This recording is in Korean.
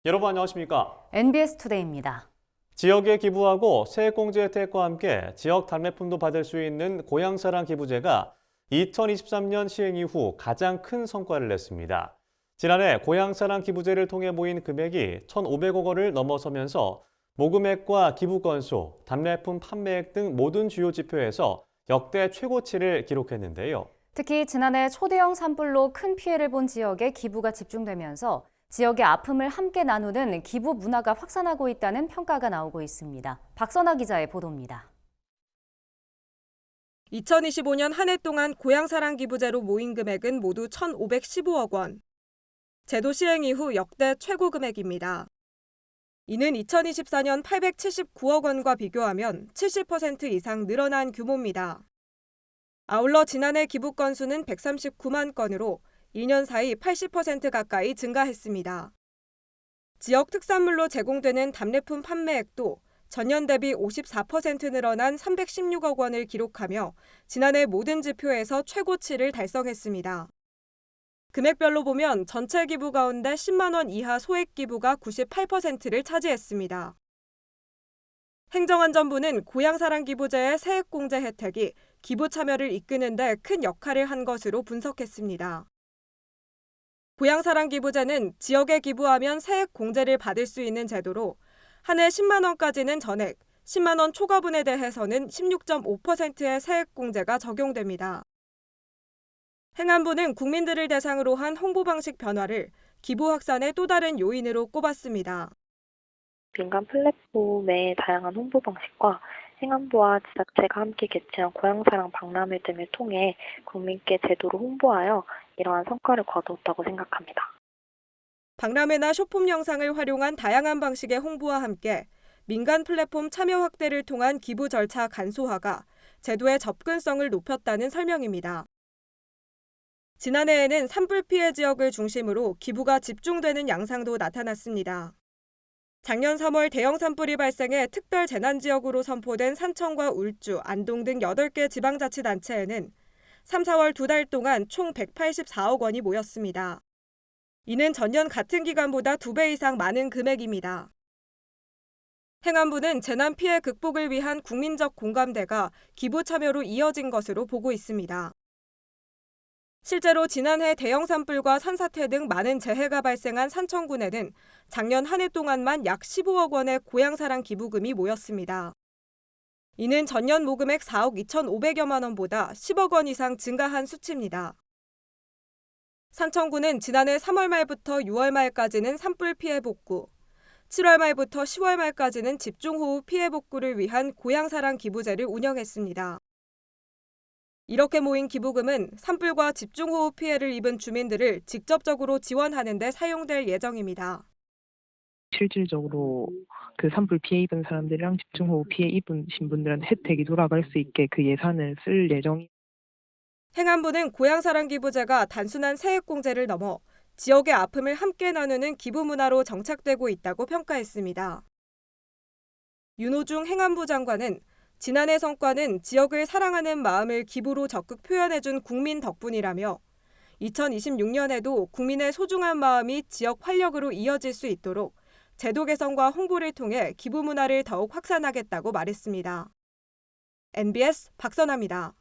여러분 안녕하십니까? NBS 투데이입니다. 지역에 기부하고 세액공제 혜택과 함께 지역 답례품도 받을 수 있는 고향사랑 기부제가 2023년 시행 이후 가장 큰 성과를 냈습니다. 지난해 고향사랑 기부제를 통해 모인 금액이 1,500억 원을 넘어서면서 모금액과 기부 건수, 답례품 판매액 등 모든 주요 지표에서 역대 최고치를 기록했는데요. 특히 지난해 초대형 산불로 큰 피해를 본 지역에 기부가 집중되면서 지역의 아픔을 함께 나누는 기부 문화가 확산하고 있다는 평가가 나오고 있습니다. 박선아 기자의 보도입니다. 2025년 한 해 동안 고향사랑 기부제로 모인 금액은 모두 1,515억 원. 제도 시행 이후 역대 최고 금액입니다. 이는 2024년 879억 원과 비교하면 70% 이상 늘어난 규모입니다. 아울러 지난해 기부 건수는 139만 건으로 1년 사이 80% 가까이 증가했습니다. 지역 특산물로 제공되는 답례품 판매액도 전년 대비 54% 늘어난 316억 원을 기록하며 지난해 모든 지표에서 최고치를 달성했습니다. 금액별로 보면 전체 기부 가운데 10만 원 이하 소액 기부가 98%를 차지했습니다. 행정안전부는 고향사랑 기부제의 세액공제 혜택이 기부 참여를 이끄는 데 큰 역할을 한 것으로 분석했습니다. 고향사랑 기부제는 지역에 기부하면 세액 공제를 받을 수 있는 제도로 한 해 10만 원까지는 전액, 10만 원 초과분에 대해서는 16.5%의 세액 공제가 적용됩니다. 행안부는 국민들을 대상으로 한 홍보 방식 변화를 기부 확산의 또 다른 요인으로 꼽았습니다. 민간 플랫폼의 다양한 홍보 방식과 행안부와 지자체가 함께 개최한 고향사랑 박람회 등을 통해 국민께 제도를 홍보하여 이러한 성과를 거두었다고 생각합니다. 박람회나 쇼폼 영상을 활용한 다양한 방식의 홍보와 함께 민간 플랫폼 참여 확대를 통한 기부 절차 간소화가 제도의 접근성을 높였다는 설명입니다. 지난해에는 산불 피해 지역을 중심으로 기부가 집중되는 양상도 나타났습니다. 작년 3월 대형 산불이 발생해 특별 재난지역으로 선포된 산청과 울주, 안동 등 8개 지방자치단체에는 3, 4월 2달 동안 총 184억 원이 모였습니다. 이는 전년 같은 기간보다 2배 이상 많은 금액입니다. 행안부는 재난 피해 극복을 위한 국민적 공감대가 기부 참여로 이어진 것으로 보고 있습니다. 실제로 지난해 대형 산불과 산사태 등 많은 재해가 발생한 산청군에는 작년 한 해 동안만 약 15억 원의 고향사랑 기부금이 모였습니다. 이는 전년 모금액 4억 2,500여만 원보다 10억 원 이상 증가한 수치입니다. 산청군은 지난해 3월 말부터 6월 말까지는 산불 피해 복구, 7월 말부터 10월 말까지는 집중호우 피해 복구를 위한 고향사랑 기부제를 운영했습니다. 이렇게 모인 기부금은 산불과 집중호우 피해를 입은 주민들을 직접적으로 지원하는 데 사용될 예정입니다. 실질적으로 그 산불 피해 입은 사람들이랑 집중호우 피해 입으신 분들한테 혜택이 돌아갈 수 있게 그 예산을 쓸 예정입니다. 행안부는 고향사랑 기부제가 단순한 세액공제를 넘어 지역의 아픔을 함께 나누는 기부 문화로 정착되고 있다고 평가했습니다. 윤호중 행안부 장관은 지난해 성과는 지역을 사랑하는 마음을 기부로 적극 표현해준 국민 덕분이라며 2026년에도 국민의 소중한 마음이 지역 활력으로 이어질 수 있도록 제도 개선과 홍보를 통해 기부 문화를 더욱 확산하겠다고 말했습니다. NBS 박선아입니다.